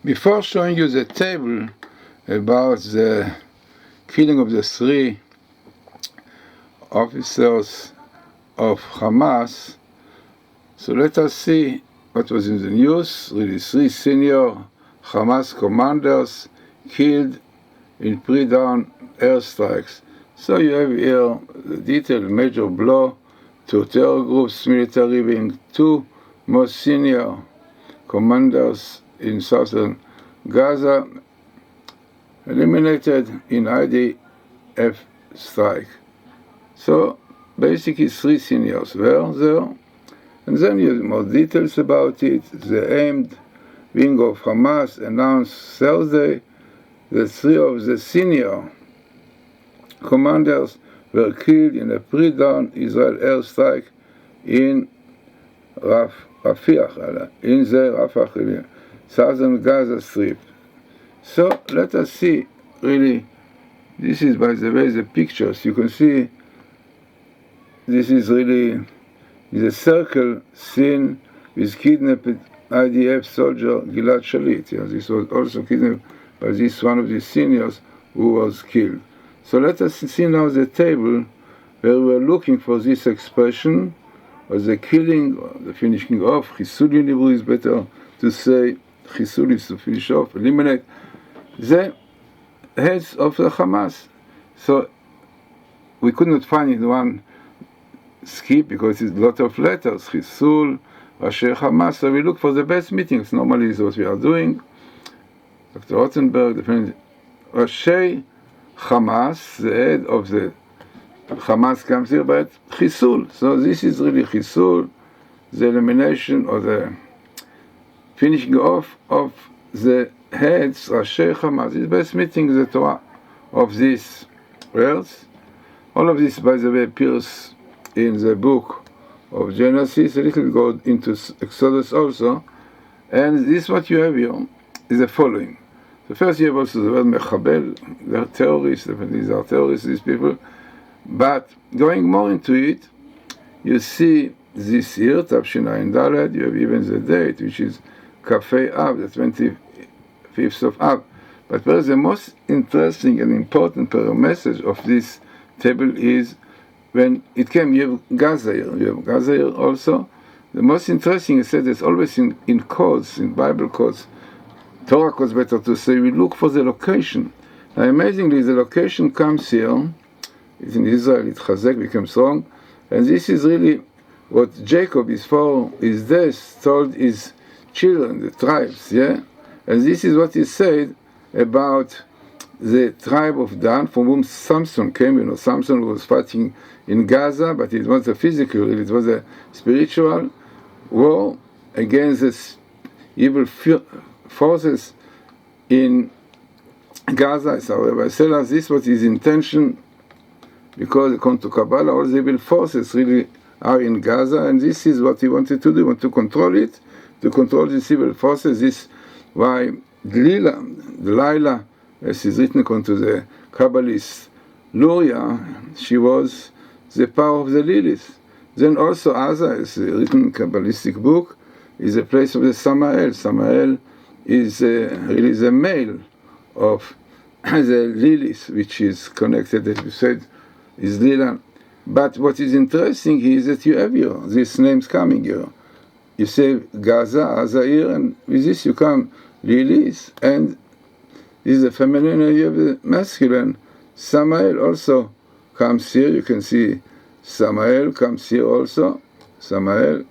Before showing you the table about the killing of the 3 officers of Hamas, so let us see what was in the news. Really, 3 senior Hamas commanders killed in pre-dawn airstrikes. So you have here the detailed major blow to terror groups, military wing. 2 most senior commanders in southern Gaza eliminated in IDF strike. So basically 3 seniors were there. And then you have more details about it. The aimed wing of Hamas announced Thursday that 3 of the senior commanders were killed in a pre-dawn Israel airstrike in Rafah, in the Rafah, southern Gaza Strip. So let us see, really, this is, by the way, the pictures. You can see this is really the circle seen with kidnapped IDF soldier Gilad Shalit. Yeah, this was also kidnapped by this one of the seniors who was killed. So let us see now the table where we are looking for this expression of the killing, or the finishing off. Chisul in Hebrew is better to say. Chisul is to finish off, eliminate the heads of the Hamas. So we could not find in one skip because it's a lot of letters. Chisul, Rashi Hamas. So we look for the best meetings. Normally is what we are doing. Dr. Rothenberg, the Rashi Hamas, the head of the Hamas comes here, but Chisul. So this is really Chisul, the elimination or the finishing off of the heads, Rashi Hamas. It's best meeting the Torah of these words. All of this, by the way, appears in the book of Genesis. A little go into Exodus also. And this what you have here is the following. So first you have also the word Mechabel, they're terrorists, these are terrorists, these people. But going more into it, you see this year, Tavshin Dalet, you have even the date, which is Kafei Av, the 25th of Av. But perhaps the most interesting and important message of this table is when it came, you have Gaza here, also. The most interesting is that it's always in codes, in Bible codes, Torah codes better to say, we look for the location. Now amazingly, the location comes here. It's in Israel, it Chazek became strong, and this is really what Jacob before his death told his children, the tribes, yeah? And this is what he said about the tribe of Dan, from whom Samson came. You know, Samson was fighting in Gaza, but it was a physical, it was a spiritual war against the evil forces in Gaza. So Rabbi Selah, this was his intention, because according to Kabbalah, all the evil forces really are in Gaza, and this is what he wanted to do. He wanted to control it, to control these evil forces. This is why Delilah, as is written according to the Kabbalist Luria, she was the power of the Lilith. Then also Aza, as written in Kabbalistic book, is a place of the Samael. Samael is really the male of the Lilith, which is connected, as we said, is Lila. But what is interesting is that you have here these names coming here. You say Gaza, Azair, and with this you come Lilith, and this is the feminine, and you have the masculine. Samael also comes here. You can see Samael comes here also. Samael.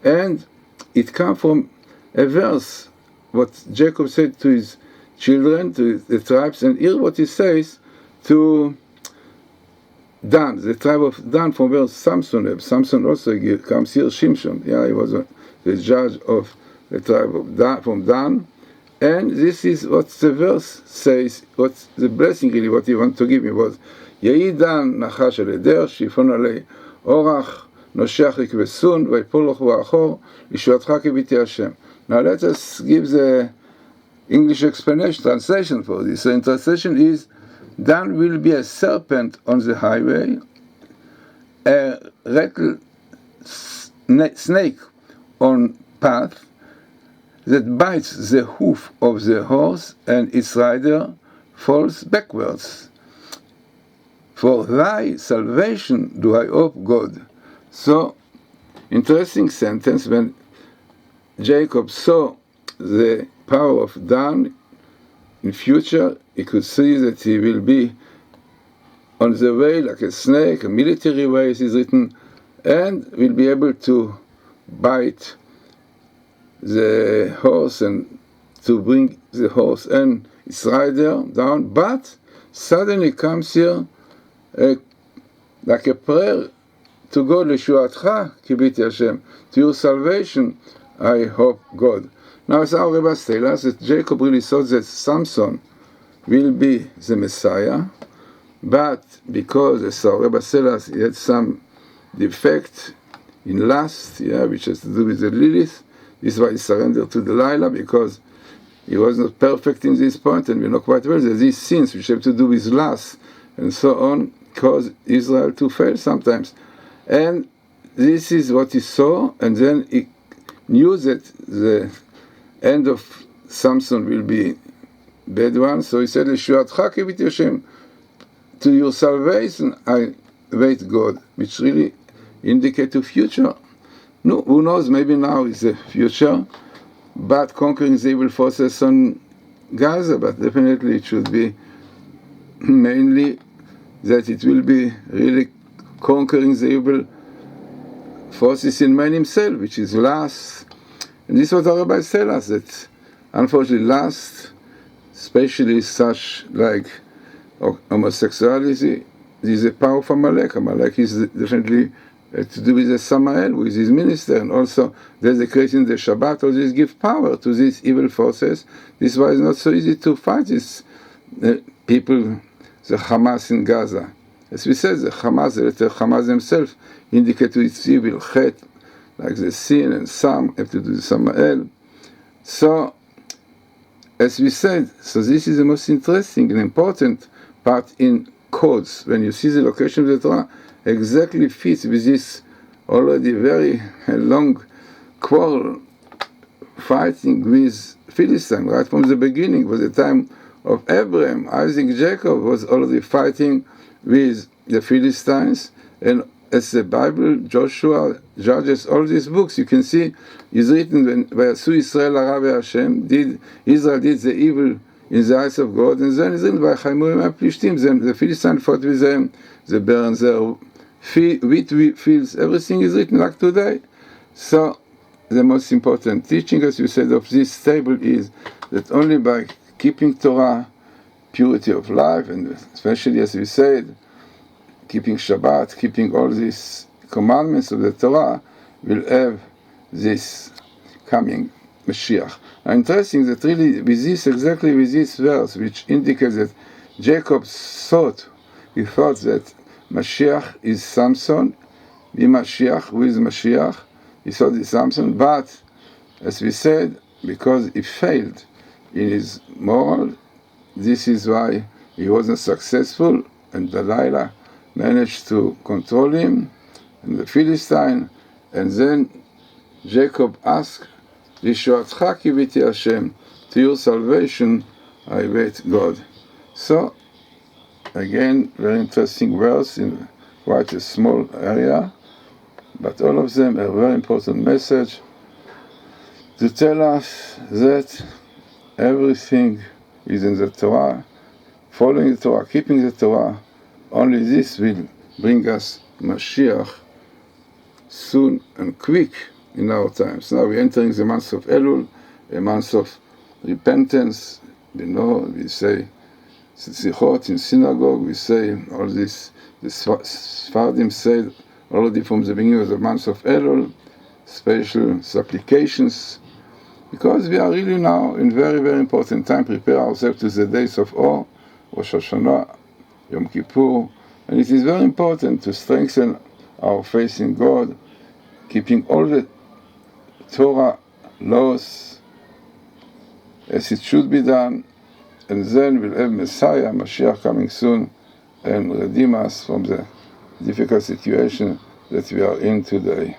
And it comes from a verse, what Jacob said to his children, to the tribes, and here what he says to Dan, the tribe of Dan, from where Samson lives. Samson also comes here, Shimshon. Yeah, he was the judge of the tribe of Dan, from Dan. And this is what the verse says, what the blessing really, what he wanted to give me was, Yehi Dan nachash al eder, shifon alei orach, nosheach likvesun, vaypol loch v'achor, yishuatcha kibiti Hashem. Now let us give the English explanation, translation for this. So in translation is, Dan will be a serpent on the highway, a rattlesnake on path, that bites the hoof of the horse, and its rider falls backwards. For thy salvation do I hope, God. So, interesting sentence. When Jacob saw the power of Dan in future, he could see that he will be on the way like a snake, a military way, it is written, and will be able to bite the horse and to bring the horse and its rider down. But suddenly comes here like a prayer to God, Leshuatcha kibiti Hashem, to your salvation I hope, God. Now, as our rabbis tell us, that Jacob really thought that Samson will be the Messiah, but because, as our rabbis tell us, he had some defect in lust, which has to do with the Lilith. This is why he surrendered to Delilah, because he was not perfect in this point, and we know quite well that these sins, which have to do with lust and so on, cause Israel to fail sometimes. And this is what he saw, and then he knew that the end of Samson will be bad one, so he said, Leshuatcha kibiti Hashem, to your salvation I wait, God, which really indicate to future. No, who knows, maybe now is the future, but conquering the evil forces on Gaza, but definitely it should be mainly that it will be really conquering the evil forces in man himself, which is lust. And this is what our rabbis tell us, that unfortunately lust, especially such like homosexuality, is a power of Amalek. Amalek is definitely to do with the Samael, with his minister, and also desecrating the Shabbat. All this give power to these evil forces. This is why it's not so easy to fight these people, the Hamas in Gaza. As we said, the Hamas, the letter Hamas themselves indicate to its evil, chet, like the sin, and some have to do with Samael. So, as we said, so this is the most interesting and important part in codes. When you see the location of the Torah, exactly fits with this already very long quarrel, fighting with Philistine. Right from the beginning was the time of Abraham, Isaac, Jacob was already fighting with the Philistines. And as the Bible, Joshua, Judges, all these books, you can see, is written when Vayasu Israel hara Hashem, Israel did the evil in the eyes of God, and then it's written by Chaimurim HaPlishtim, then the Philistines fought with them, they burned their wheat fields, everything is written like today. So the most important teaching, as you said, of this table is that only by keeping Torah, purity of life, and especially, as we said, keeping Shabbat, keeping all these commandments of the Torah, will have this coming Mashiach. Now, interesting that really with this, exactly with this verse, which indicates that Jacob thought that Mashiach is Samson, be Mashiach with Mashiach, he thought it's Samson, but as we said, because he failed in his moral, this is why he wasn't successful, and Delilah managed to control him, and the Philistine, and then Jacob asked, Leshuatcha kibiti Hashem, to your salvation I wait, God. So, again, very interesting verse in quite a small area, but all of them a very important message to tell us that everything is in the Torah, following the Torah, keeping the Torah. Only this will bring us Mashiach soon and quick in our times. Now we're entering the month of Elul, a month of repentance. We know, we say Sichot in synagogue, we say all this, the Sfardim said already from the beginning of the month of Elul, special supplications, because we are really now in very, very important time, prepare ourselves to the days of awe, Rosh Hashanah, Yom Kippur, and it is very important to strengthen our faith in God, keeping all the Torah laws as it should be done, and then we'll have Messiah, Mashiach coming soon, and redeem us from the difficult situation that we are in today.